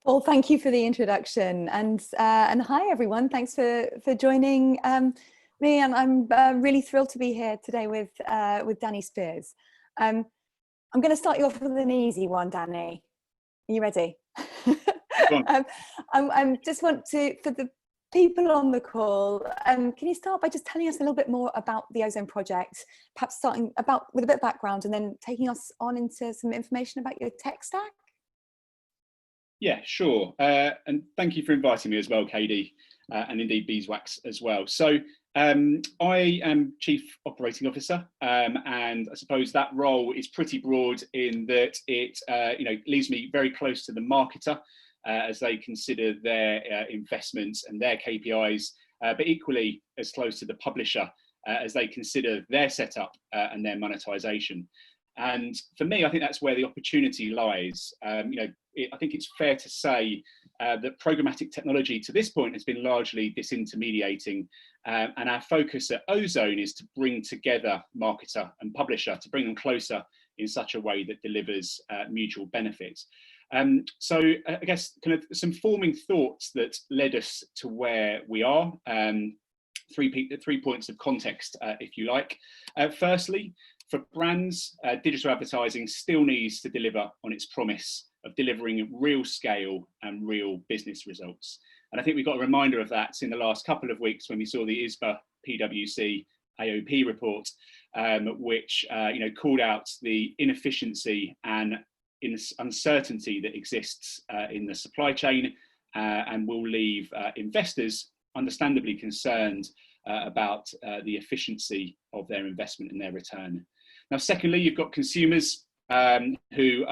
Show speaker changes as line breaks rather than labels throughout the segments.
Well, thank you for the introduction, and hi everyone. Thanks for joining me, and I'm really thrilled to be here today with Danny Spears. I'm going to start you off with an easy one, Danny. Are you ready? I just want to, for the people on the call, can you start by just telling us a little bit more about the Ozone Project, perhaps starting with a bit of background and then taking us on into some information about your tech stack?
Yeah, sure. And thank you for inviting me as well, Katie, and indeed Beeswax as well. So I am Chief Operating Officer, and I suppose that role is pretty broad in that it leaves me very close to the marketer as they consider their investments and their KPIs, but equally as close to the publisher as they consider their setup and their monetization. And for me, I think that's where the opportunity lies. I think it's fair to say that programmatic technology to this point has been largely disintermediating, and our focus at Ozone is to bring together marketer and publisher, to bring them closer in such a way that delivers mutual benefits. So I guess kind of some forming thoughts that led us to where we are. Three points of context, if you like. Firstly, for brands, digital advertising still needs to deliver on its promise of delivering real scale and real business results. And I think we got a reminder of that in the last couple of weeks when we saw the ISBA PwC AOP report, which called out the inefficiency and uncertainty that exists in the supply chain and will leave investors understandably concerned about the efficiency of their investment and their return. Now, secondly, you've got consumers who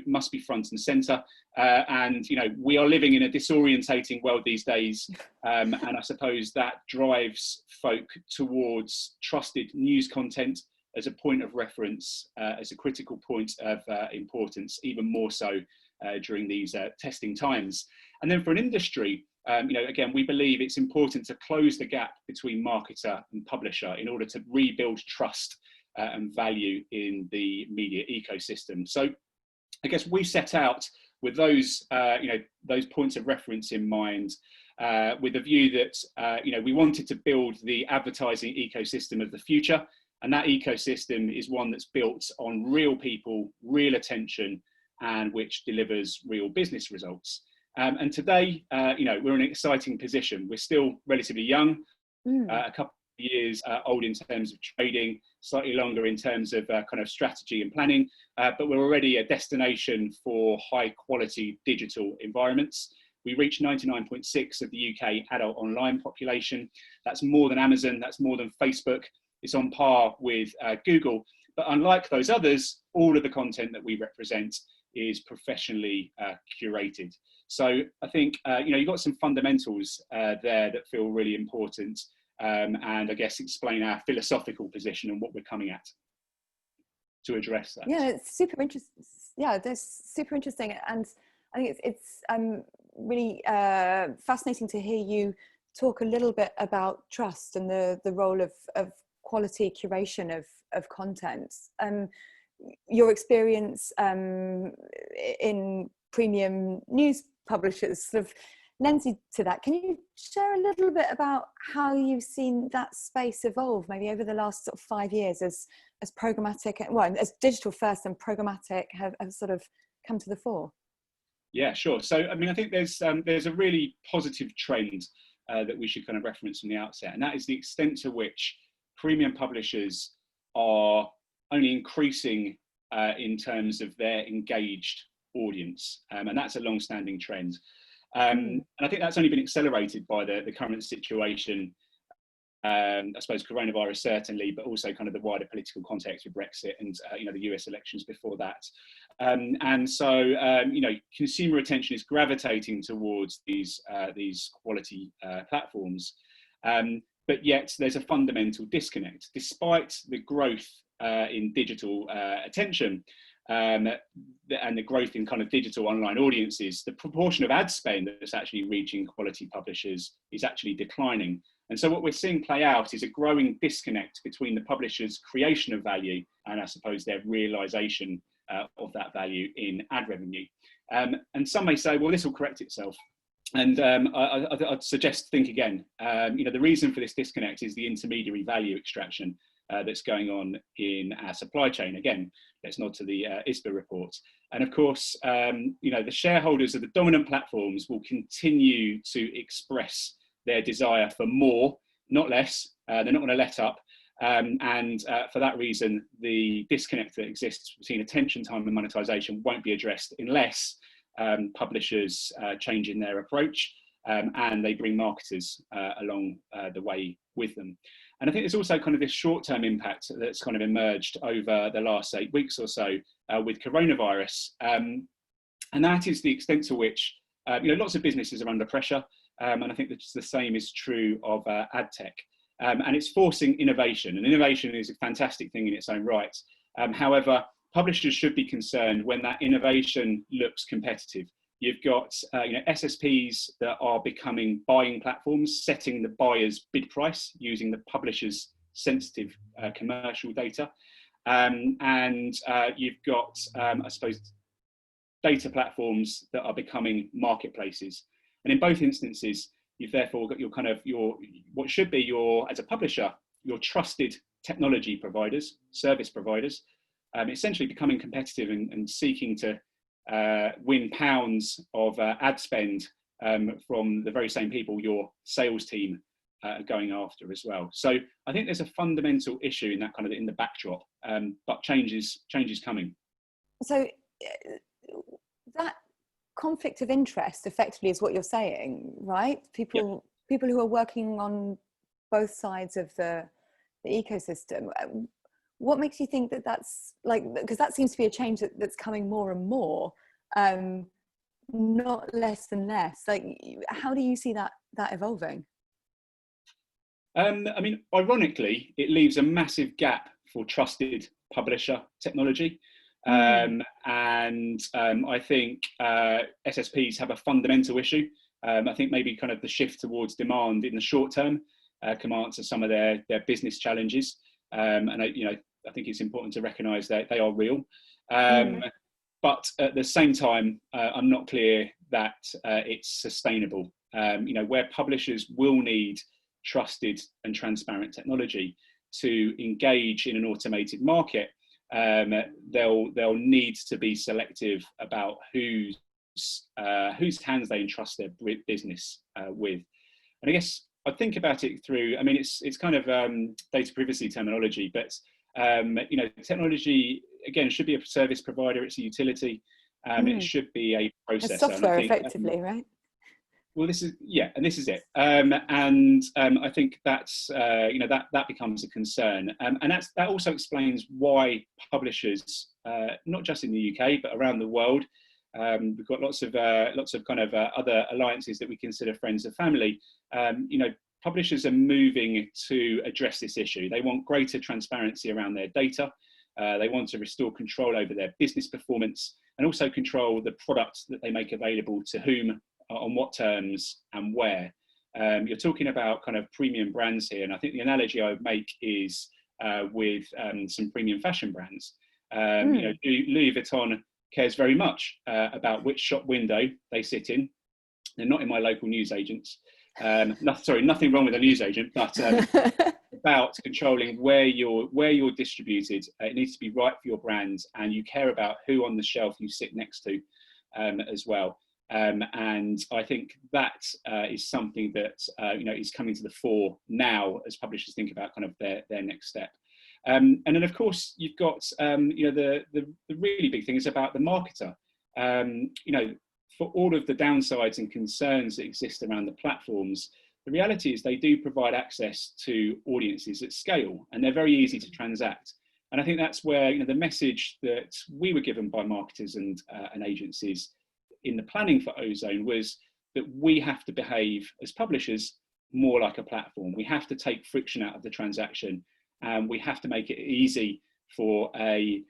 must be front and centre, and we are living in a disorientating world these days, and I suppose that drives folk towards trusted news content as a point of reference, as a critical point of importance, even more so during these testing times. And then for an industry, again, we believe it's important to close the gap between marketer and publisher in order to rebuild trust and value in the media ecosystem. So I guess we set out with those points of reference in mind, with the view that we wanted to build the advertising ecosystem of the future, and that ecosystem is one that's built on real people, real attention, and which delivers real business results. And today, we're in an exciting position. We're still relatively young, a couple of years old in terms of trading, slightly longer in terms of kind of strategy and planning, but we're already a destination for high quality digital environments. We reach 99.6% of the UK adult online population. That's more than Amazon, that's more than Facebook. It's on par with Google, but unlike those others, all of the content that we represent is professionally curated. So I think you've got some fundamentals there that feel really important, and I guess explain our philosophical position and what we're coming at to address that.
Yeah, it's super interesting. Yeah, that's super interesting, and I think it's really fascinating to hear you talk a little bit about trust and the role of quality curation of content. Your experience in premium news publishers sort of lends you to that. Can you share a little bit about how you've seen that space evolve, maybe over the last sort of 5 years, as programmatic, well, as digital first and programmatic have sort of come to the fore?
Yeah, sure. So, I mean, I think there's a really positive trend that we should kind of reference from the outset, and that is the extent to which premium publishers are only increasing in terms of their engaged audience, and that's a long-standing trend. And I think that's only been accelerated by the current situation. I suppose coronavirus certainly, but also kind of the wider political context with Brexit and the US elections before that. And so consumer attention is gravitating towards these quality platforms, but yet there's a fundamental disconnect. Despite the growth in digital attention, and the growth in kind of digital online audiences, the proportion of ad spend that's actually reaching quality publishers is actually declining. And so what we're seeing play out is a growing disconnect between the publisher's creation of value and I suppose their realization of that value in ad revenue. And some may say, well, this will correct itself. And I'd suggest think again. The reason for this disconnect is the intermediary value extraction that's going on in our supply chain. Again, let's nod to the ISBA report. And of course, the shareholders of the dominant platforms will continue to express their desire for more, not less. They're not going to let up. For that reason, the disconnect that exists between attention time and monetization won't be addressed unless publishers change in their approach and they bring marketers along the way with them. And I think there's also kind of this short-term impact that's kind of emerged over the last 8 weeks or so with coronavirus. And that is the extent to which, lots of businesses are under pressure. And I think that the same is true of ad tech. And it's forcing innovation. And innovation is a fantastic thing in its own right. However, publishers should be concerned when that innovation looks competitive. You've got SSPs that are becoming buying platforms, setting the buyer's bid price using the publisher's sensitive commercial data. And you've got, I suppose, data platforms that are becoming marketplaces. And in both instances, you've therefore got your what should be as a publisher, your trusted technology providers, service providers, essentially becoming competitive and seeking to win pounds of ad spend from the very same people your sales team are going after as well. So I think there's a fundamental issue in that kind of in the backdrop, but change is coming.
So that conflict of interest effectively is what you're saying, right? People who are working on both sides of the ecosystem. What makes you think that that's like, because that seems to be a change that's coming more and more, not less than less. Like, how do you see that evolving?
I mean, ironically, it leaves a massive gap for trusted publisher technology. And I think SSPs have a fundamental issue. I think maybe kind of the shift towards demand in the short term can answer some of their business challenges. And I think it's important to recognise that they are real. But at the same time, I'm not clear that it's sustainable. Where publishers will need trusted and transparent technology to engage in an automated market, they'll need to be selective about whose hands they entrust their business with. And I guess I think about it through, I mean, it's kind of data privacy terminology, but technology, again, should be a service provider. It's a utility. It should be a processor.
A software, effectively, right?
Well, this is it. And I think that's that becomes a concern. And that also explains why publishers, not just in the UK but around the world, we've got lots of kind of other alliances that we consider friends of family. Publishers are moving to address this issue. They want greater transparency around their data. They want to restore control over their business performance and also control the products that they make available to whom, on what terms and where. You're talking about kind of premium brands here. And I think the analogy I would make is with some premium fashion brands. Louis Vuitton cares very much about which shop window they sit in. They're not in my local newsagents. Nothing wrong with a newsagent, but about controlling where you're distributed. It needs to be right for your brand, and you care about who on the shelf you sit next to as well. And I think that is something that is coming to the fore now as publishers think about kind of their next step. And then of course you've got the really big thing is about the marketer. For all of the downsides and concerns that exist around the platforms, the reality is they do provide access to audiences at scale, and they're very easy to transact. And I think that's where the message that we were given by marketers and agencies in the planning for Ozone was that we have to behave as publishers more like a platform. We have to take friction out of the transaction, and we have to make it easy for a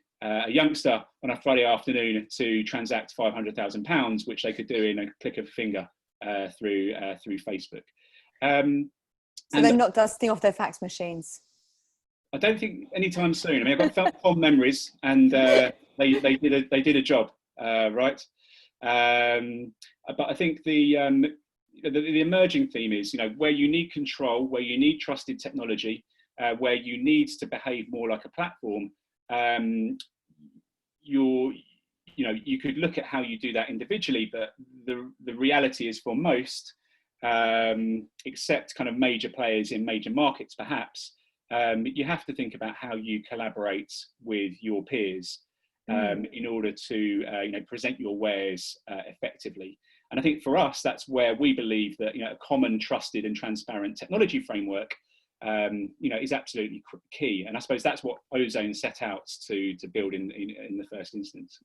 youngster on a Friday afternoon to transact £500,000, which they could do in a click of a finger through Facebook.
So they're not dusting off their fax machines?
I don't think anytime soon. I mean, I've got fond memories, and they did a job, right? But I think the emerging theme is, where you need control, where you need trusted technology, where you need to behave more like a platform, you could look at how you do that individually, but the reality is for most, except kind of major players in major markets perhaps, you have to think about how you collaborate with your peers in order to present your wares effectively. And I think for us, that's where we believe that a common, trusted and transparent technology framework is absolutely key. And I suppose that's what Ozone set out to build in the first instance.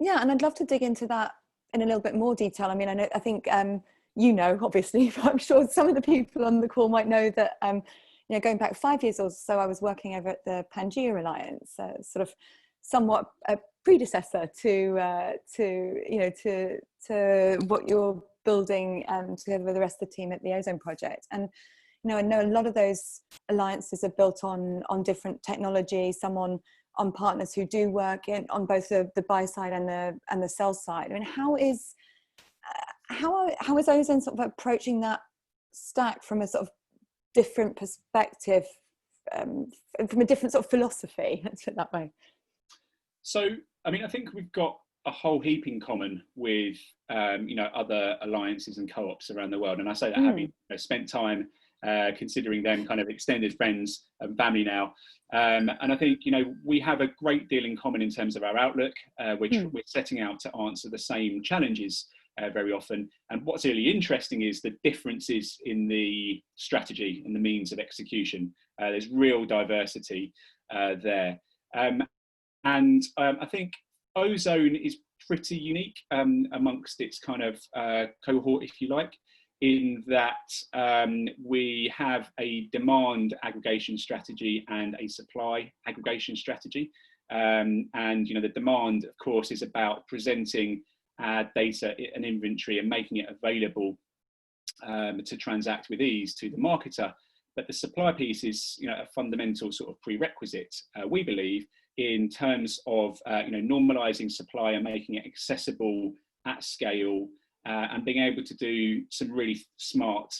Yeah, and I'd love to dig into that in a little bit more detail. I mean, I think obviously, but I'm sure some of the people on the call might know that going back 5 years or so, I was working over at the Pangea Alliance, sort of somewhat a predecessor to what you're building together with the rest of the team at the Ozone Project. And I know a lot of those alliances are built on different technology, some on partners who do work on both the buy side and the sell side. I mean, how is Ozone sort of approaching that stack from a sort of different perspective, from a different sort of philosophy? Let's put it that way.
So, I mean, I think we've got a whole heap in common with other alliances and co-ops around the world, and I say that having spent time considering them kind of extended friends and family now. And I think, we have a great deal in common in terms of our outlook, which we're setting out to answer the same challenges very often. And what's really interesting is the differences in the strategy and the means of execution. There's real diversity there. And I think Ozone is pretty unique amongst its kind of cohort, if you like, in that we have a demand aggregation strategy and a supply aggregation strategy. And the demand, of course, is about presenting data and inventory and making it available to transact with ease to the marketer. But the supply piece is a fundamental sort of prerequisite, we believe, in terms of normalizing supply and making it accessible at scale, and being able to do some really smart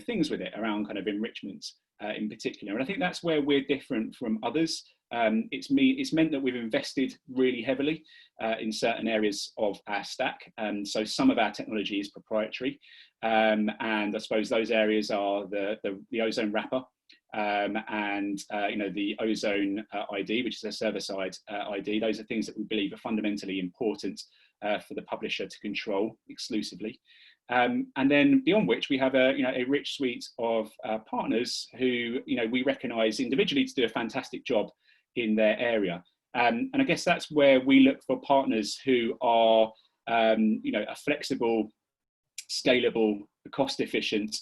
things with it around kind of enrichment in particular. And I think that's where we're different from others. It's meant that we've invested really heavily in certain areas of our stack. So some of our technology is proprietary, and I suppose those areas are the Ozone wrapper, and the Ozone ID, which is a server-side ID. Those are things that we believe are fundamentally important for the publisher to control exclusively. And then beyond which we have a rich suite of partners who we recognise individually to do a fantastic job in their area. And I guess that's where we look for partners who are a flexible, scalable, cost efficient,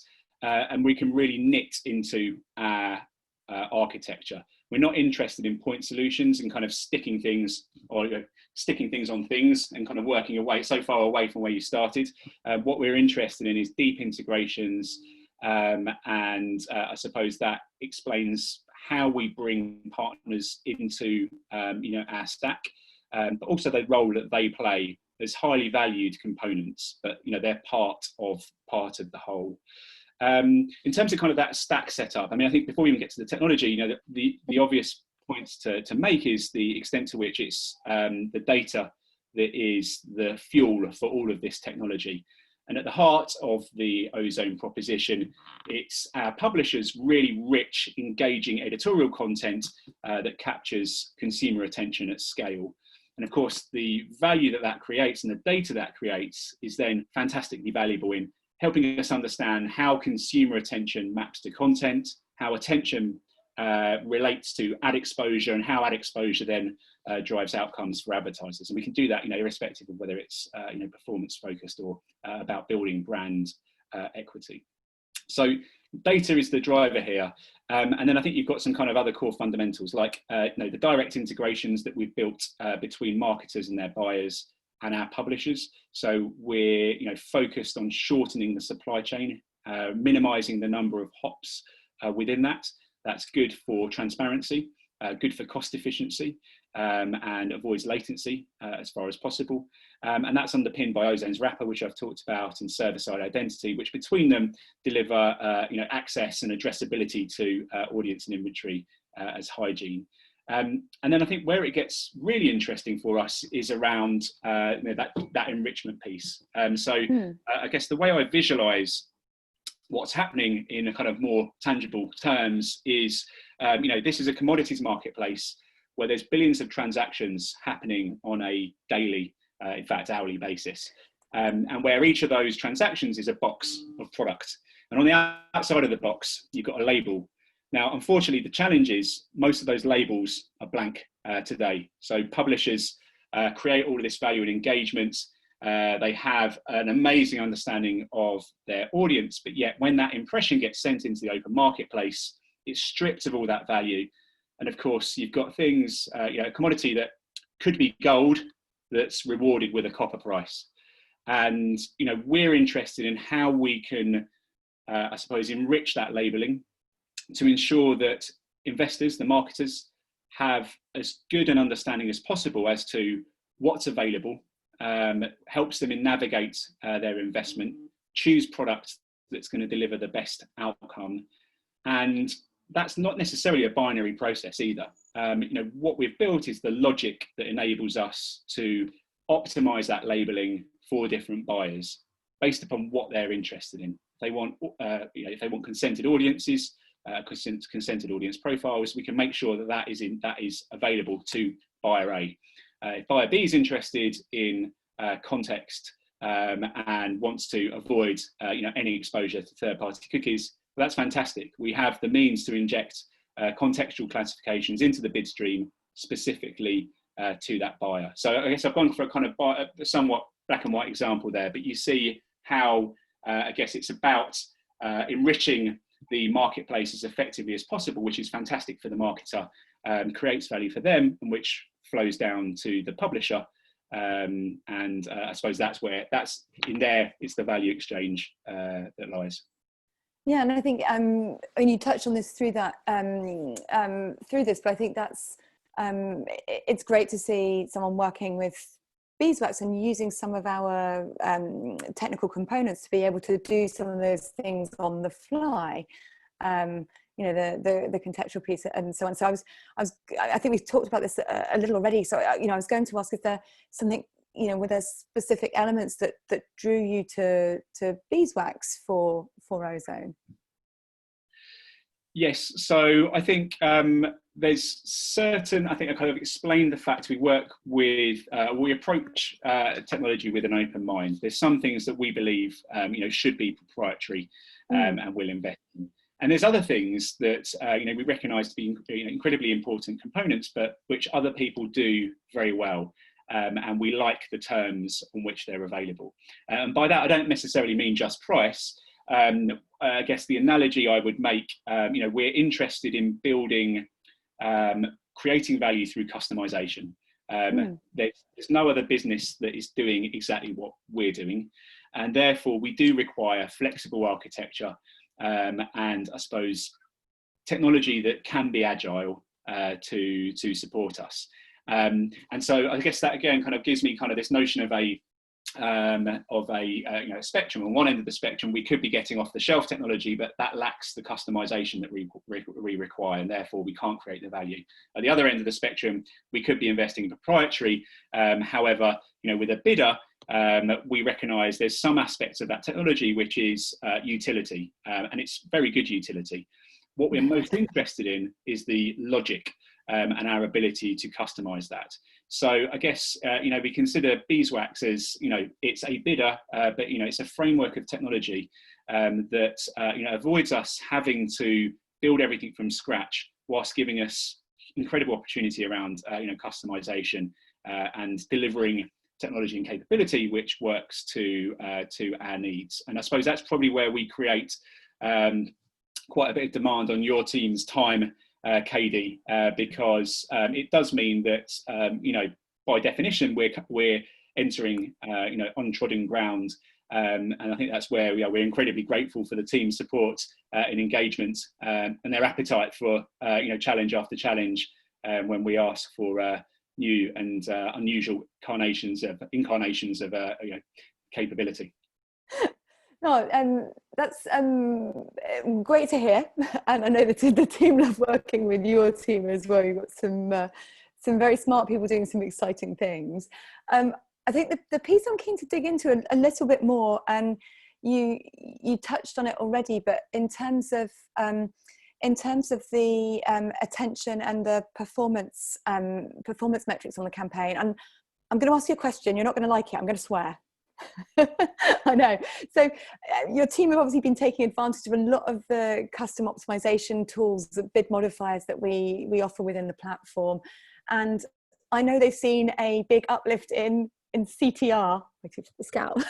and we can really knit into our architecture. We're not interested in point solutions and kind of sticking things on things and kind of working away so far away from where you started. What we're interested in is deep integrations, and I suppose that explains how we bring partners into our stack, but also the role that they play as highly valued components, but they're part of the whole. In terms of kind of that stack setup, I mean, I think before we even get to the technology, the obvious points to make is the extent to which it's the data that is the fuel for all of this technology. And at the heart of the Ozone proposition, it's our publishers' really rich, engaging editorial content that captures consumer attention at scale. And of course, the value that creates and the data that creates is then fantastically valuable in helping us understand how consumer attention maps to content, how attention relates to ad exposure, and how ad exposure then drives outcomes for advertisers. And we can do that, irrespective of whether it's performance focused or about building brand equity. So data is the driver here, and then I think you've got some kind of other core fundamentals like the direct integrations that we've built between marketers and their buyers and our publishers. So we're focused on shortening the supply chain, minimizing the number of hops within that. That's good for transparency, good for cost efficiency, and avoids latency as far as possible. And that's underpinned by Ozone's wrapper, which I've talked about, and server-side identity, which between them deliver access and addressability to audience and inventory as hygiene. And then I think where it gets really interesting for us is around that enrichment piece. I guess the way I visualize what's happening in a kind of more tangible terms is, this is a commodities marketplace where there's billions of transactions happening on a daily, in fact, hourly basis. And where each of those transactions is a box of product. And on the outside of the box, you've got a label. Now, unfortunately, the challenge is most of those labels are blank today. So publishers create all of this value and engagement. They have an amazing understanding of their audience, but yet when that impression gets sent into the open marketplace, it's stripped of all that value. And of course, you've got things, a commodity that could be gold that's rewarded with a copper price. And, we're interested in how we can, I suppose, enrich that labeling to ensure that investors, the marketers, have as good an understanding as possible as to what's available, helps them navigate their investment, choose product that's going to deliver the best outcome. And that's not necessarily a binary process either. What we've built is the logic that enables us to optimize that labeling for different buyers based upon what they're interested in. If they want consented audiences, consented audience profiles, we can make sure that is available to buyer A. If buyer B is interested in context and wants to avoid any exposure to third-party cookies, well, that's fantastic. We have the means to inject contextual classifications into the bid stream specifically to that buyer. So I guess I've gone for a kind of a somewhat black and white example there, but you see how I guess it's about enriching the marketplace as effectively as possible, which is fantastic for the marketer, creates value for them, and which flows down to the publisher. I suppose that's in there, it's the value exchange that lies.
Yeah, and I think you touched on this through that through this, but I think that's it's great to see someone working with Beeswax and using some of our technical components to be able to do some of those things on the fly. The contextual piece and so on. So I think we've talked about this a little already. So I was going to ask if there something were there specific elements that drew you to Beeswax for Ozone?
Yes, so I think there's certain, I think I kind of explained the fact we work with, we approach technology with an open mind. There's some things that we believe, should be proprietary and will invest in. And there's other things that, we recognise to be incredibly important components, but which other people do very well. And we like the terms on which they're available. And by that, I don't necessarily mean just price. I guess the analogy I would make, we're interested in building, creating value through customization. There's no other business that is doing exactly what we're doing. And therefore, we do require flexible architecture and I suppose technology that can be agile to support us. And so I guess that again kind of gives me kind of this notion of a spectrum. On one end of the spectrum, we could be getting off the shelf technology, but that lacks the customization that we require, and therefore we can't create the value. At the other end of the spectrum, we could be investing in proprietary. However, with a bidder, we recognise there's some aspects of that technology which is utility, and it's very good utility. What we're most interested in is the logic and our ability to customise that. So I guess, we consider Beeswax as, it's a bidder, but, it's a framework of technology that, avoids us having to build everything from scratch whilst giving us incredible opportunity around, customisation and delivering technology and capability which works to our needs. And I suppose that's probably where we create quite a bit of demand on your team's time, KD, because it does mean that by definition we're entering untrodden ground, and I think that's where we're incredibly grateful for the team's support and engagement and their appetite for challenge after challenge when we ask for new and unusual incarnations of capability.
No, that's great to hear, and I know that the team love working with your team as well. You've got some very smart people doing some exciting things. I think the piece I'm keen to dig into a little bit more, and you touched on it already, but in terms of the attention and the performance metrics on the campaign, and I'm going to ask you a question. You're not going to like it. I'm going to swear. I know. So your team have obviously been taking advantage of a lot of the custom optimization tools, the bid modifiers that we offer within the platform. And I know they've seen a big uplift in CTR, which is the scout,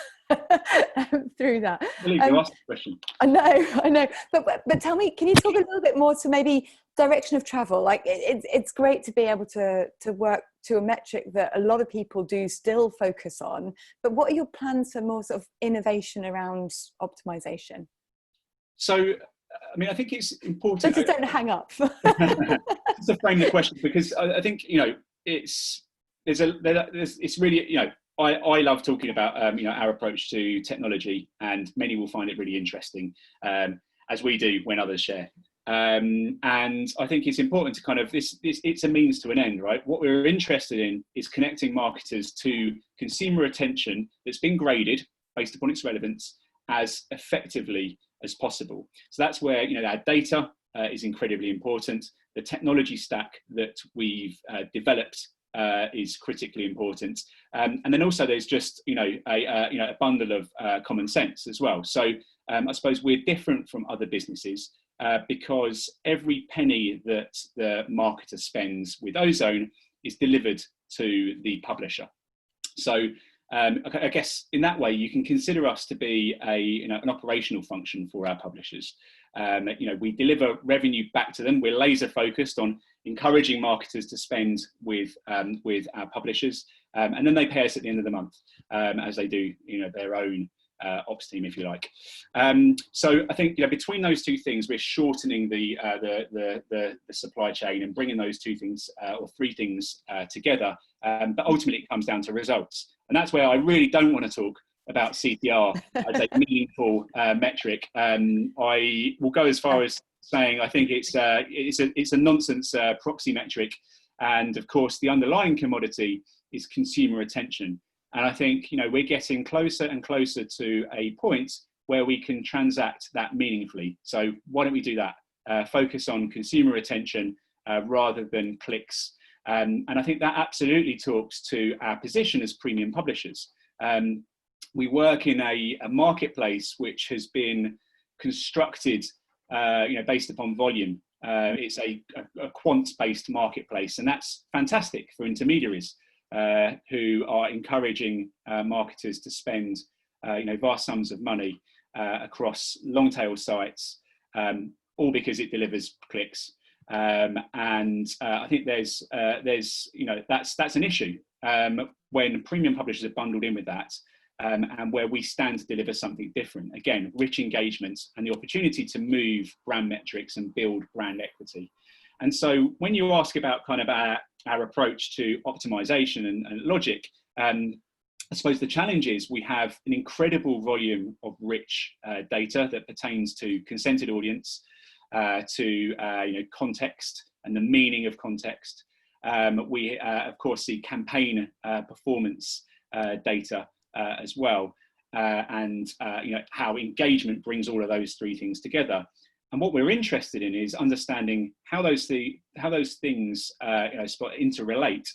through that.
I believe you asked the question.
I know. But tell me, can you talk a little bit more to maybe direction of travel? Like it's great to be able to work to a metric that a lot of people do still focus on, but what are your plans for more sort of innovation around optimization?
So, I mean, I think it's important.
Just don't hang up.
Just to frame the question, because I think, you know, it's really, you know, I love talking about, you know, our approach to technology, and many will find it really interesting, as we do when others share. And I think it's important to kind of, it's a means to an end, right? What we're interested in is connecting marketers to consumer attention that's been graded based upon its relevance as effectively as possible. So that's where, you know, our data is incredibly important. The technology stack that we've developed is critically important, and then also there's just, you know, a bundle of common sense as well. So I suppose we're different from other businesses because every penny that the marketer spends with Ozone is delivered to the publisher. So I guess in that way you can consider us to be an operational function for our publishers. You know, we deliver revenue back to them. We're laser focused on encouraging marketers to spend with our publishers, and then they pay us at the end of the month, as they do, you know, their own ops team, if you like. So I think, you know, between those two things, we're shortening the supply chain and bringing those two things or three things together. But ultimately, it comes down to results, and that's where I really don't want to talk about CTR as a meaningful metric. I will go as far as saying I think it's a nonsense proxy metric, and of course the underlying commodity is consumer attention. And I think, you know, we're getting closer and closer to a point where we can transact that meaningfully. So why don't we do that? Focus on consumer attention rather than clicks. And I think that absolutely talks to our position as premium publishers. We work in a marketplace which has been constructed, you know, based upon volume. It's a quant-based marketplace, and that's fantastic for intermediaries who are encouraging marketers to spend, you know, vast sums of money across long-tail sites, all because it delivers clicks. And I think there's you know, that's an issue when premium publishers are bundled in with that. And where we stand to deliver something different. Again, rich engagement and the opportunity to move brand metrics and build brand equity. And so when you ask about kind of our approach to optimization and logic, I suppose the challenge is we have an incredible volume of rich data that pertains to consented audience, to you know, context and the meaning of context. We of course see campaign performance data as well, and you know, how engagement brings all of those three things together. And what we're interested in is understanding how those things you know, interrelate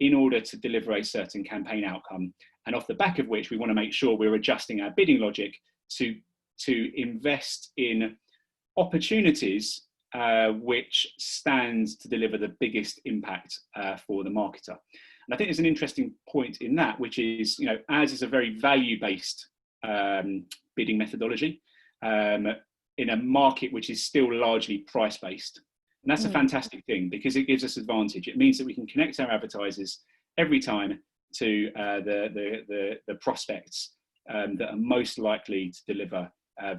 in order to deliver a certain campaign outcome, and off the back of which we want to make sure we're adjusting our bidding logic to invest in opportunities which stand to deliver the biggest impact for the marketer. And I think there's an interesting point in that, which is, you know, ours is a very value-based bidding methodology in a market which is still largely price-based. And that's a fantastic thing because it gives us advantage. It means that we can connect our advertisers every time to the prospects that are most likely to deliver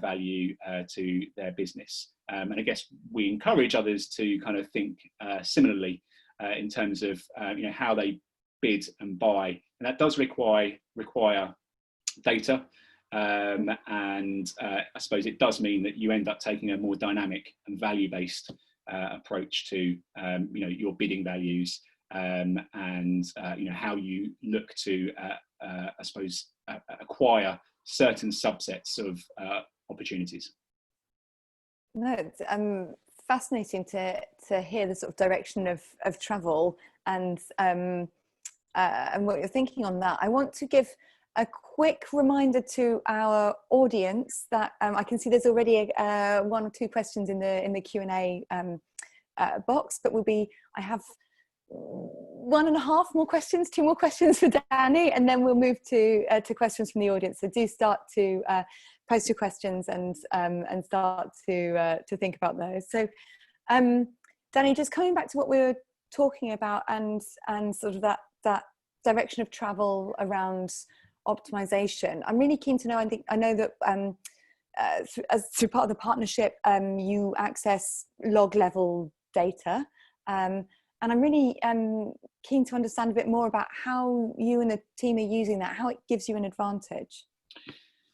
value to their business. And I guess we encourage others to kind of think similarly in terms of how they bid and buy, and that does require data. And I suppose it does mean that you end up taking a more dynamic and value-based approach to your bidding values, and how you look to I suppose acquire certain subsets of opportunities.
No, it's fascinating to hear the sort of direction of travel and what you're thinking on that. I want to give a quick reminder to our audience that I can see there's already one or two questions in the Q&A box, but I have 1.5 more questions, 2 more questions for Danny, and then we'll move to questions from the audience. So do start to post your questions and start to think about those. So Danny, just coming back to what we were talking about and sort of that direction of travel around optimization, I'm really keen to know. I know that through part of the partnership, you access Loglevel data, and I'm really keen to understand a bit more about how you and the team are using that, how it gives you an advantage.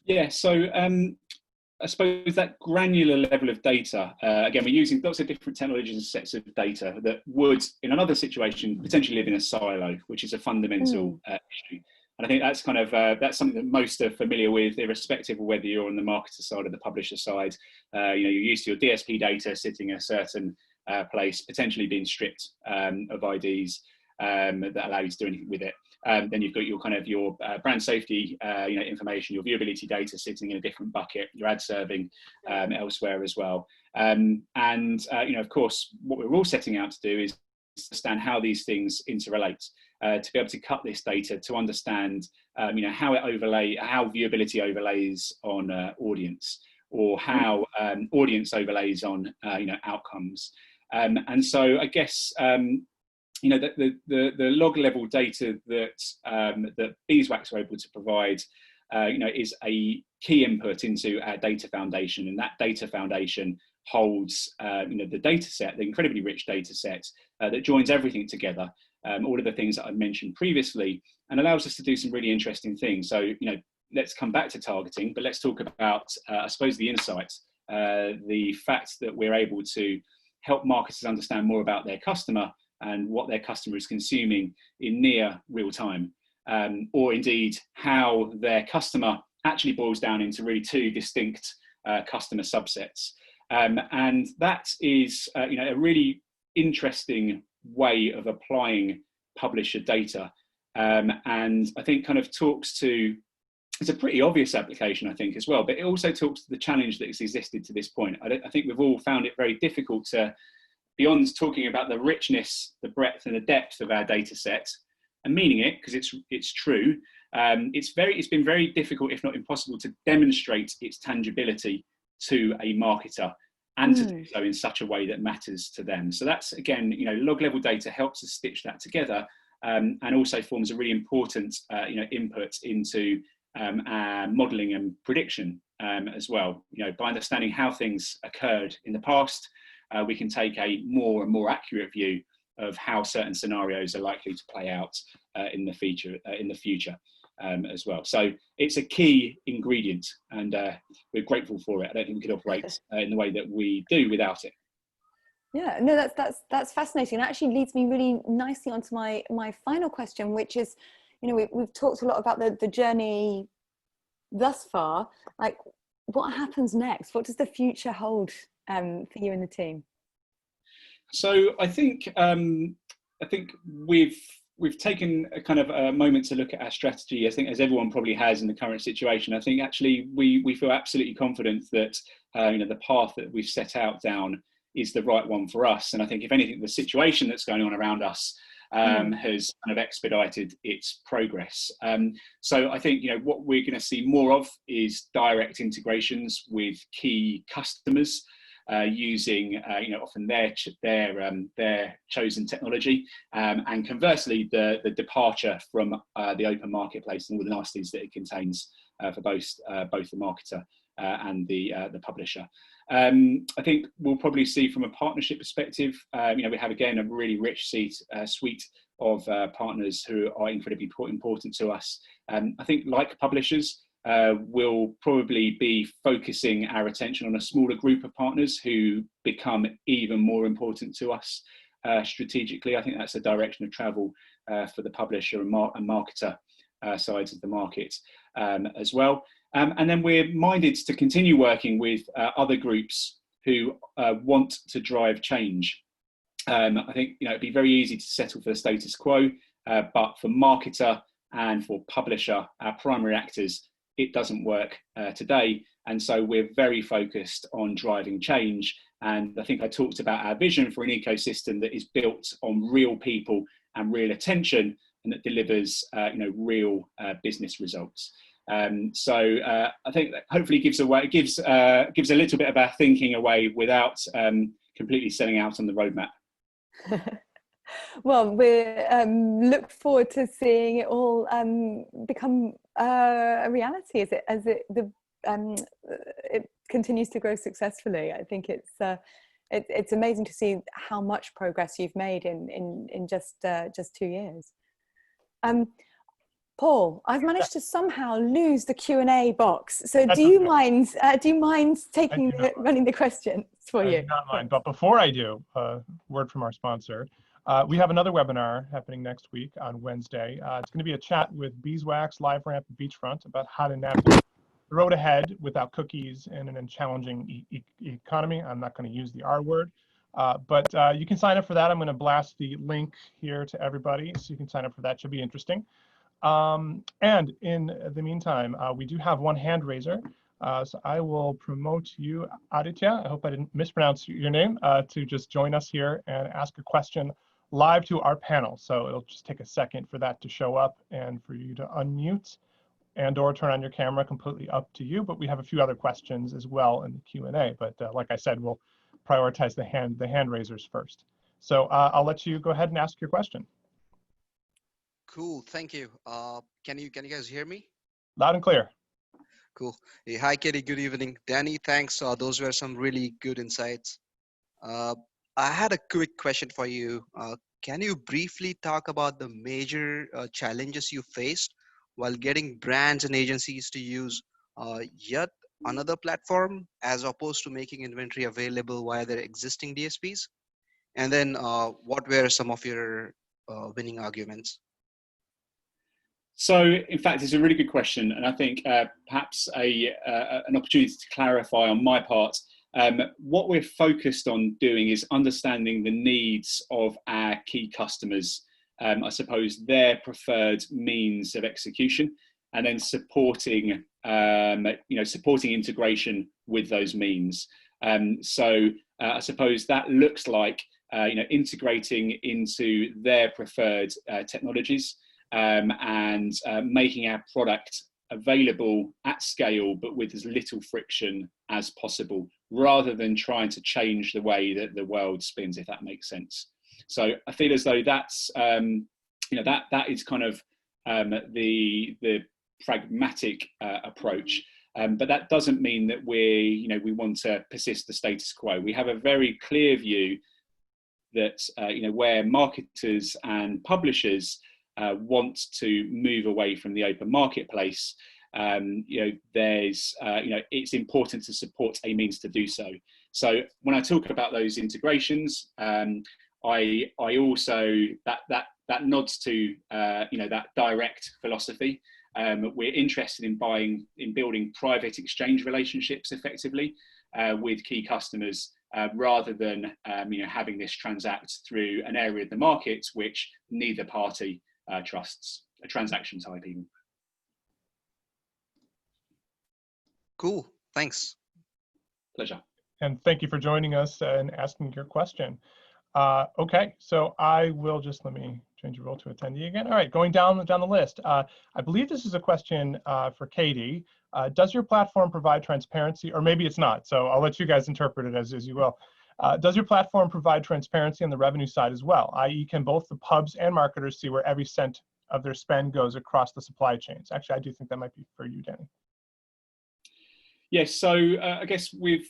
Yeah, so I suppose that granular level of data, again, we're using lots of different technologies and sets of data that would, in another situation, potentially live in a silo, which is a fundamental issue. And I think that's kind of, that's something that most are familiar with, irrespective of whether you're on the marketer side or the publisher side. You're used to your DSP data sitting in a certain place, potentially being stripped of IDs that allow you to do anything with it. Then you've got your kind of your brand safety information, your viewability data sitting in a different bucket, your ad serving elsewhere as well. Of course, what we're all setting out to do is understand how these things interrelate, to be able to cut this data to understand how viewability overlays on audience, or how audience overlays on outcomes. And so I guess the Loglevel data that Beeswax are able to provide is a key input into our data foundation, and that data foundation holds the data set, the incredibly rich data set that joins everything together, all of the things that I mentioned previously, and allows us to do some really interesting things. So let's come back to targeting, but let's talk about I suppose the insights, the fact that we're able to help marketers understand more about their customer and what their customer is consuming in near real time, or indeed how their customer actually boils down into really 2 distinct customer subsets. And that is a really interesting way of applying publisher data, and I think kind of talks to, it's a pretty obvious application I think as well, but it also talks to the challenge that has existed to this point. I think we've all found it very difficult to, beyond talking about the richness, the breadth and the depth of our data set and meaning it, because it's true, it's been very difficult, if not impossible, to demonstrate its tangibility to a marketer and to do so in such a way that matters to them. So that's, again, Loglevel data helps us stitch that together, and also forms a really important input into our modelling and prediction as well. By understanding how things occurred in the past, we can take a more and more accurate view of how certain scenarios are likely to play out in the future as well. So it's a key ingredient, and we're grateful for it. I don't think we could operate in the way that we do without it.
Yeah, no, that's fascinating. It actually leads me really nicely onto my final question, which is, we've talked a lot about the journey thus far. Like, what happens next? What does the future hold for you and the team?
So I think we've taken a kind of a moment to look at our strategy. I think, as everyone probably has in the current situation, I think actually we feel absolutely confident that the path that we've set out down is the right one for us. And I think, if anything, the situation that's going on around us has kind of expedited its progress. So I think what we're going to see more of is direct integrations with key customers, using often their chosen technology, and conversely the departure from the open marketplace and all the niceties that it contains for both the marketer and the publisher. I think we'll probably see from a partnership perspective, we have again a really rich suite of partners who are incredibly important to us. I think, like publishers, we'll probably be focusing our attention on a smaller group of partners who become even more important to us strategically. I think that's a direction of travel for the publisher and marketer sides of the market as well. And then we're minded to continue working with other groups who want to drive change. I think it'd be very easy to settle for the status quo, but for marketer and for publisher, our primary actors, it doesn't work today. And so we're very focused on driving change. And I think I talked about our vision for an ecosystem that is built on real people and real attention, and that delivers real business results. So I think that hopefully gives a little bit of our thinking away without completely setting out on the roadmap.
Well, we look forward to seeing it all become a reality as it continues to grow successfully. I think it's amazing to see how much progress you've made in just 2 years. Paul, I've managed to somehow lose the Q&A box. So do you mind running the questions for you?
I do not mind. But before I do, a word from our sponsor. We have another webinar happening next week on Wednesday. It's going to be a chat with Beeswax, LiveRamp, and Beachfront about how to navigate the road ahead without cookies in a challenging economy. I'm not going to use the R word, but you can sign up for that. I'm going to blast the link here to everybody, so you can sign up for that. Should be interesting. And in the meantime, we do have one hand raiser. So I will promote you, Aditya. I hope I didn't mispronounce your name, to just join us here and ask a question live to our panel. So it'll just take a second for that to show up and for you to unmute and or turn on your camera, completely up to you. But we have a few other questions as well in the Q&A. But like I said, we'll prioritize the hand raisers first. So I'll let you go ahead and ask your question.
Cool, thank you. Can you guys hear me?
Loud and clear.
Cool. Hey, hi, Katie. Good evening. Danny, thanks. Those were some really good insights. I had a quick question for you. Can you briefly talk about the major challenges you faced while getting brands and agencies to use yet another platform as opposed to making inventory available via their existing DSPs? And then what were some of your winning arguments?
So, in fact, it's a really good question, and I think perhaps an opportunity to clarify on my part. What we're focused on doing is understanding the needs of our key customers, I suppose their preferred means of execution, and then supporting integration with those means. So I suppose that looks like integrating into their preferred technologies. And making our product available at scale, but with as little friction as possible, rather than trying to change the way that the world spins, if that makes sense. So I feel as though that's, that is kind of the pragmatic approach. But that doesn't mean that we want to persist the status quo. We have a very clear view that, where marketers and publishers want to move away from the open marketplace, it's important to support a means to do so. So when I talk about those integrations, I also that nods to that direct philosophy. We're interested in building private exchange relationships effectively with key customers, rather than having this transact through an area of the market which neither party trusts, a transaction type even.
Cool, thanks.
Pleasure.
And thank you for joining us and asking your question. Okay, so I will just, let me change your role to attendee again. All right, going down the list. I believe this is a question for Katie. Does your platform provide transparency, or maybe it's not, so I'll let you guys interpret it as you will. Does your platform provide transparency on the revenue side as well? I.e., can both the pubs and marketers see where every cent of their spend goes across the supply chains? Actually, I do think that might be for you, Danny.
Yes, so I guess we've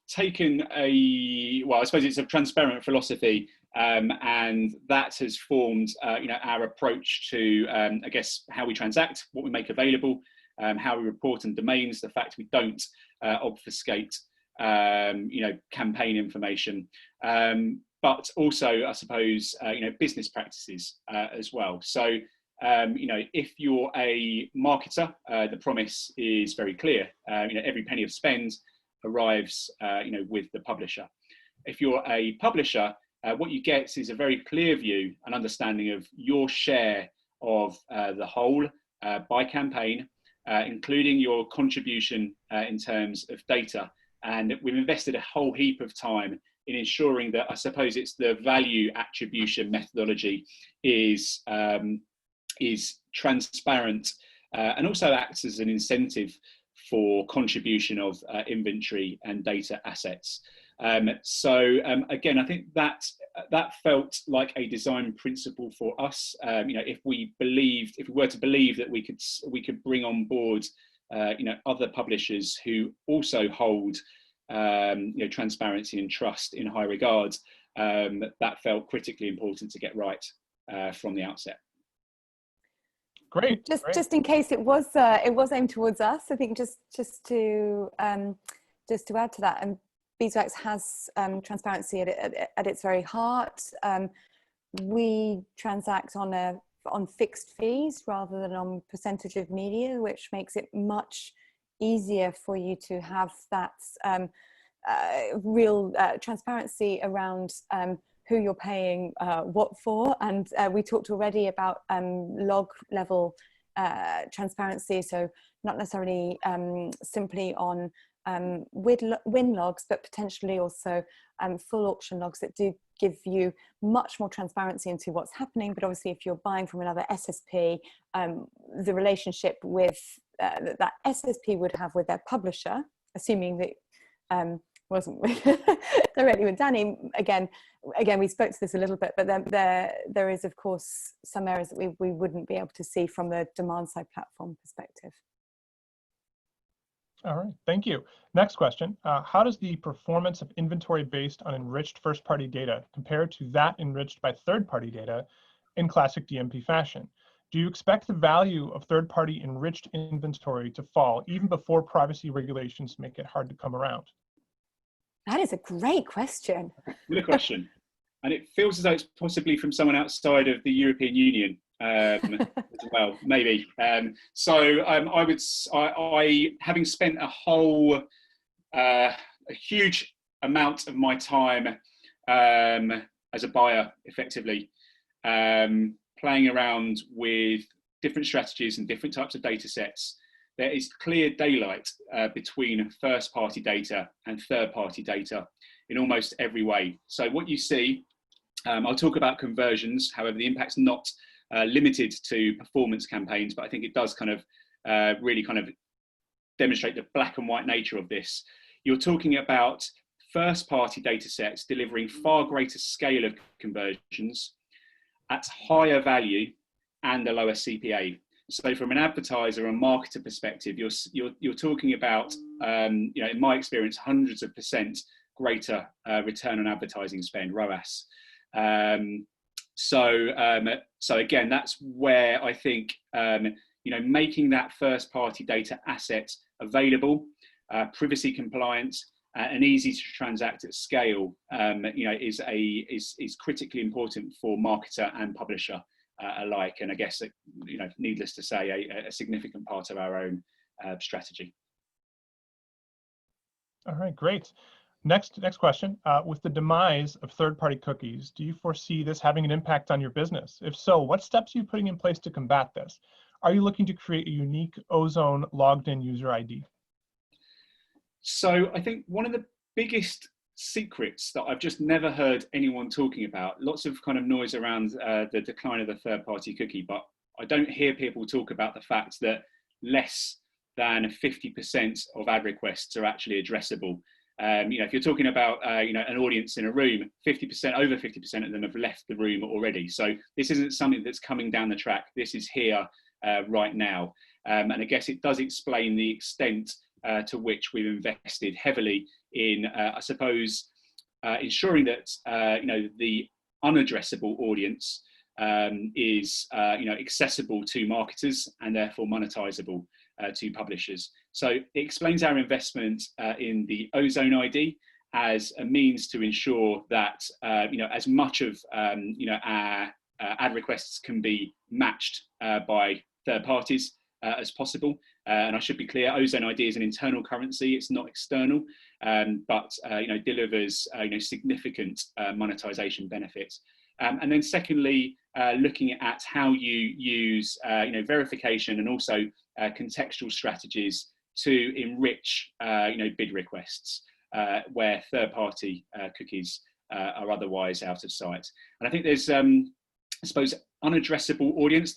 taken I suppose it's a transparent philosophy, and that has formed, our approach to, I guess, how we transact, what we make available, how we report on domains, the fact we don't obfuscate, campaign information, but also, I suppose, business practices as well. So, if you're a marketer, the promise is very clear. Every penny of spend arrives, with the publisher. If you're a publisher, what you get is a very clear view and understanding of your share of the whole by campaign, including your contribution in terms of data. And we've invested a whole heap of time in ensuring that, I suppose it's the value attribution methodology is transparent, and also acts as an incentive for contribution of inventory and data assets. Again, I think that felt like a design principle for us. If we were to believe that we could bring on board, other publishers who also hold, transparency and trust in high regard, that felt critically important to get right from the outset.
Great.
Just in case it was aimed towards us, I think just to add to that, and Beeswax has transparency at its very heart. We transact on fixed fees rather than on percentage of media, which makes it much easier for you to have that real transparency around who you're paying what for. And we talked already about log level transparency, so not necessarily simply on win logs, but potentially also full auction logs that do give you much more transparency into what's happening. But obviously, if you're buying from another SSP, the relationship with that SSP would have with their publisher, assuming that wasn't directly with Danny. Again, we spoke to this a little bit, but there is, of course, some areas that we wouldn't be able to see from the demand side platform perspective.
All right, thank you. Next question. How does the performance of inventory based on enriched first-party data compare to that enriched by third-party data in classic DMP fashion? Do you expect the value of third-party enriched inventory to fall even before privacy regulations make it hard to come around?
That is a great question.
Good question. And it feels as though it's possibly from someone outside of the European Union as well, maybe. I having spent a huge amount of my time as a buyer, effectively, playing around with different strategies and different types of data sets, there is clear daylight between first-party data and third-party data in almost every way. So what you see, I'll talk about conversions, however, the impact's not limited to performance campaigns, but I think it does kind of really kind of demonstrate the black and white nature of this. You're talking about first-party data sets delivering far greater scale of conversions at higher value and a lower CPA. So from an advertiser and marketer perspective, you're talking about, in my experience, hundreds of % greater return on advertising spend, ROAS. So again, that's where I think, making that first party data asset available, privacy compliant, and easy to transact at scale, is critically important for marketer and publisher alike. And I guess, needless to say, a significant part of our own strategy.
All right, great. Next question. With the demise of third-party cookies, do you foresee this having an impact on your business? If so, what steps are you putting in place to combat this? Are you looking to create a unique Ozone logged-in user ID?
So I think one of the biggest secrets that I've just never heard anyone talking about, lots of kind of noise around the decline of the third-party cookie, but I don't hear people talk about the fact that less than 50% of ad requests are actually addressable. If you're talking about an audience in a room, over 50% of them have left the room already. So this isn't something that's coming down the track. This is here right now. And I guess it does explain the extent to which we've invested heavily in, I suppose, ensuring that the unaddressable audience is accessible to marketers and therefore monetizable to publishers. So it explains our investment in the Ozone ID as a means to ensure that as much of our ad requests can be matched by third parties as possible. And I should be clear, Ozone ID is an internal currency; it's not external, but delivers significant monetization benefits. And then secondly, looking at how you use verification and also contextual strategies to enrich bid requests where third-party cookies are otherwise out of sight. And I think there's I suppose unaddressable audience,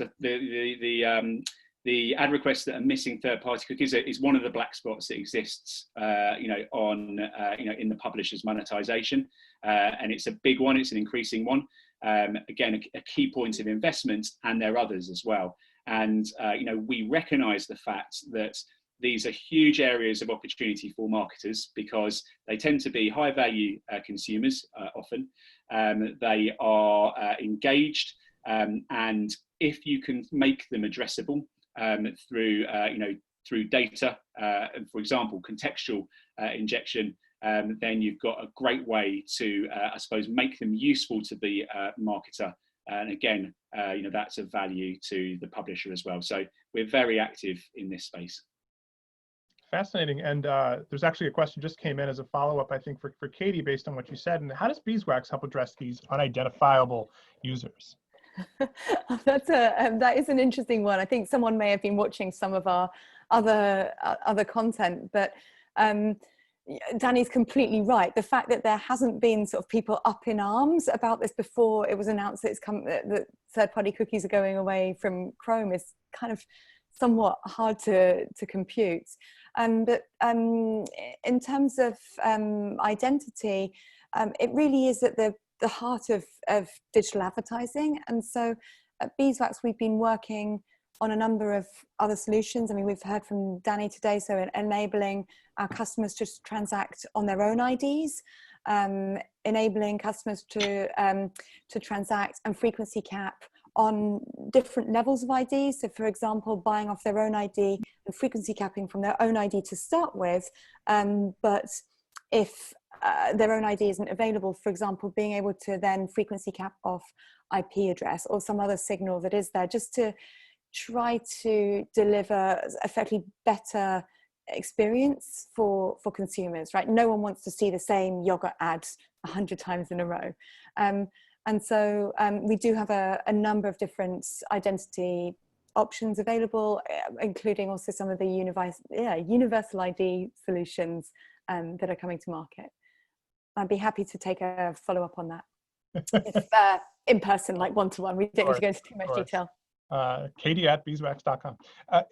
the ad requests that are missing third-party cookies is one of the black spots that exists in the publisher's monetization, and it's a big one, it's an increasing one. Again, a key point of investment, and there are others as well. And we recognize the fact that these are huge areas of opportunity for marketers because they tend to be high value consumers often. They are engaged, and if you can make them addressable through data, for example, contextual injection, then you've got a great way to, I suppose, make them useful to the marketer. And again, that's of value to the publisher as well. So we're very active in this space.
Fascinating. And there's actually a question just came in as a follow-up, I think, for Katie, based on what you said. And how does Beeswax help address these unidentifiable users?
That is an interesting one. I think someone may have been watching some of our other content, but Danny's completely right. The fact that there hasn't been sort of people up in arms about this before it was announced that that third-party cookies are going away from Chrome is kind of somewhat hard to compute. But in terms of identity, it really is at the heart of digital advertising. And so at Beeswax, we've been working on a number of other solutions. I mean, we've heard from Danny today, so enabling our customers to transact on their own IDs, enabling customers to transact and frequency cap on different levels of IDs. So for example, buying off their own ID and frequency capping from their own ID to start with. But if their own ID isn't available, for example, being able to then frequency cap off IP address or some other signal that is there, just to try to deliver effectively better experience for consumers, right? No one wants to see the same yogurt ad 100 times in a row. And so we do have a number of different identity options available, including also some of the universal ID solutions that are coming to market. I'd be happy to take a follow-up on that. If in person, like one-to-one, we don't need to go into too much detail.
Katie at beeswax.com.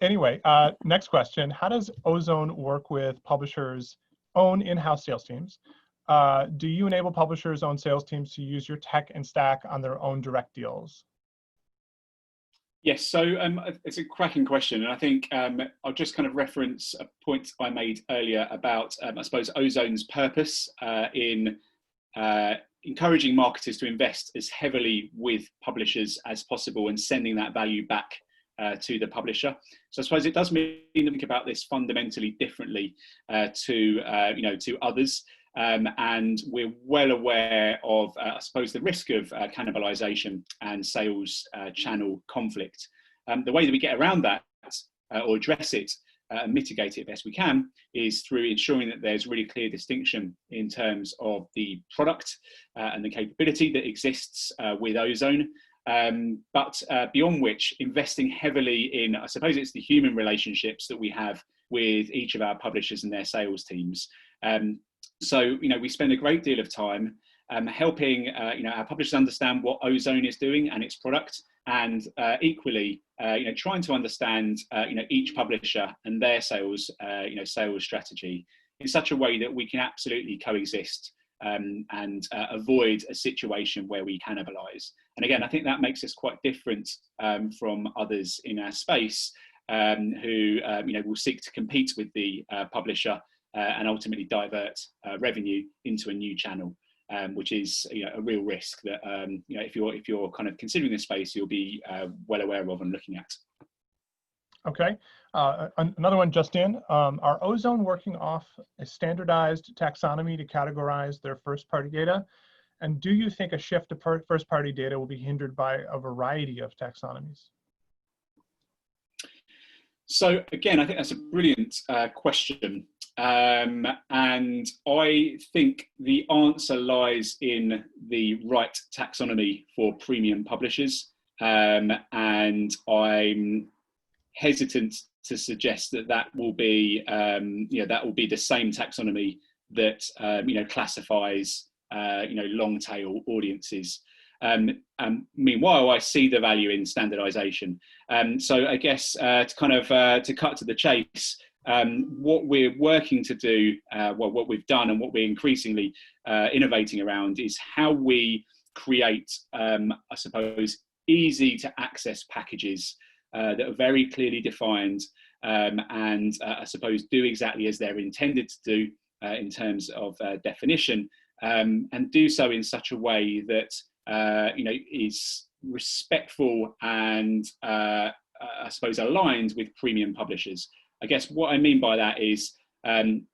Anyway, next question. How does Ozone work with publishers' own in-house sales teams? Do you enable publishers' own sales teams to use your tech and stack on their own direct deals?
Yes, so it's a cracking question. And I think I'll just kind of reference a point I made earlier about, I suppose, Ozone's purpose in encouraging marketers to invest as heavily with publishers as possible and sending that value back to the publisher. So I suppose it does mean to think about this fundamentally differently to others. And we're well aware of, I suppose, the risk of cannibalization and sales channel conflict. The way that we get around that or address it and mitigate it best we can is through ensuring that there's really clear distinction in terms of the product and the capability that exists with Ozone. But beyond which, investing heavily in, I suppose it's the human relationships that we have with each of our publishers and their sales teams. So, we spend a great deal of time helping, our publishers understand what Ozone is doing and its product, and equally, trying to understand, each publisher and their sales, sales strategy in such a way that we can absolutely coexist and avoid a situation where we cannibalize. And again, I think that makes us quite different from others in our space. who will seek to compete with the publisher and ultimately divert revenue into a new channel, which is a real risk that if you're kind of considering this space, you'll be well aware of and looking at.
Okay, another one just in. Are Ozone working off a standardized taxonomy to categorize their first-party data? And do you think a shift to first-party data will be hindered by a variety of taxonomies?
So again, I think that's a brilliant question. And I think the answer lies in the right taxonomy for premium publishers. And I'm hesitant to suggest that will be that will be the same taxonomy that classifies long tail audiences. Meanwhile, I see the value in standardization. So I guess to cut to the chase, what we're working to do, what we've done and what we're increasingly innovating around is how we create, I suppose, easy to access packages that are very clearly defined and I suppose do exactly as they're intended to do in terms of definition, and do so in such a way that is respectful and I suppose aligned with premium publishers. I guess what I mean by that is I'm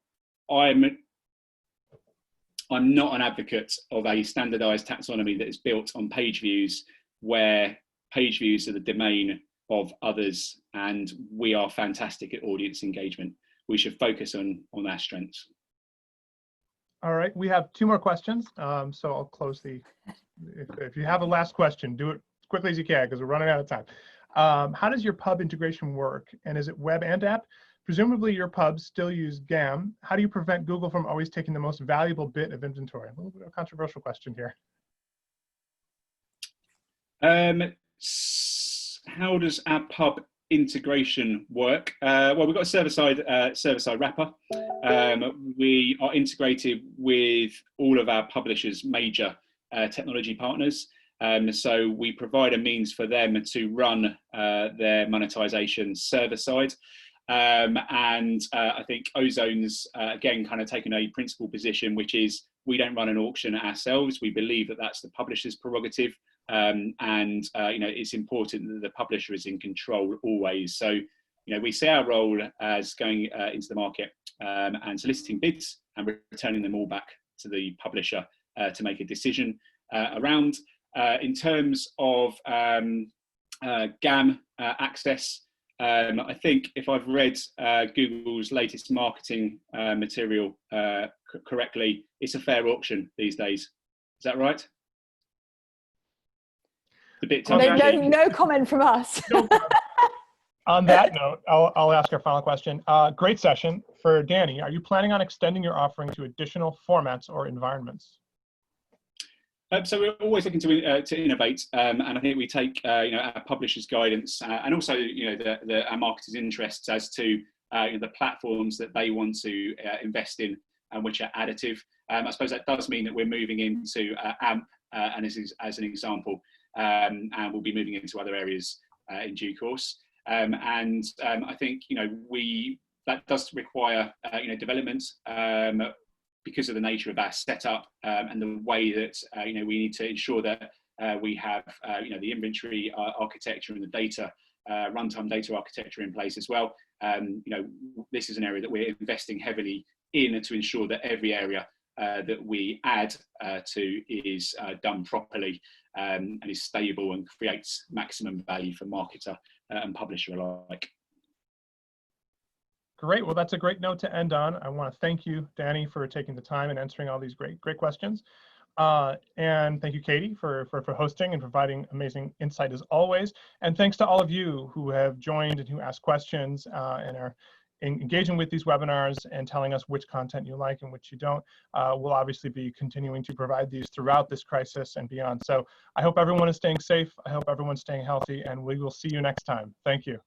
not an advocate of a standardized taxonomy that is built on page views, where page views are the domain of others and we are fantastic at audience engagement. We should focus on our strengths.
All right, we have 2 more questions. So I'll close the, if you have a last question, do it as quickly as you can because we're running out of time. How does your pub integration work? And is it web and app? Presumably your pubs still use GAM. How do you prevent Google from always taking the most valuable bit of inventory? A little bit of a controversial question here.
How does our pub integration work? Well, we've got a server-side wrapper. We are integrated with all of our publishers' major technology partners. So we provide a means for them to run their monetization server-side. And I think Ozone's, again, kind of taken a principled position, which is we don't run an auction ourselves. We believe that that's the publisher's prerogative. It's important that the publisher is in control always. So, we see our role as going into the market and soliciting bids and returning them all back to the publisher to make a decision around. In terms of GAM access, I think if I've read Google's latest marketing material correctly, it's a fair auction these days. Is that right?
No comment from us.
On that note, I'll ask our final question. Great session. For Danny, are you planning on extending your offering to additional formats or environments?
So we're always looking to innovate, and I think we take our publishers' guidance and also our marketers' interests as to the platforms that they want to invest in and which are additive. I suppose that does mean that we're moving into AMP and as an example, and we'll be moving into other areas in due course. And I think that does require development. Because of the nature of our setup and the way that we need to ensure that we have the inventory architecture and the data runtime data architecture in place as well. This is an area that we're investing heavily in to ensure that every area that we add to is done properly and is stable and creates maximum value for marketer and publisher alike.
Great. Well, that's a great note to end on. I want to thank you, Danny, for taking the time and answering all these great questions. And thank you, Katie, for hosting and providing amazing insight as always. And thanks to all of you who have joined and who asked questions and are engaging with these webinars and telling us which content you like and which you don't. We'll obviously be continuing to provide these throughout this crisis and beyond. So I hope everyone is staying safe. I hope everyone's staying healthy, and we will see you next time. Thank you.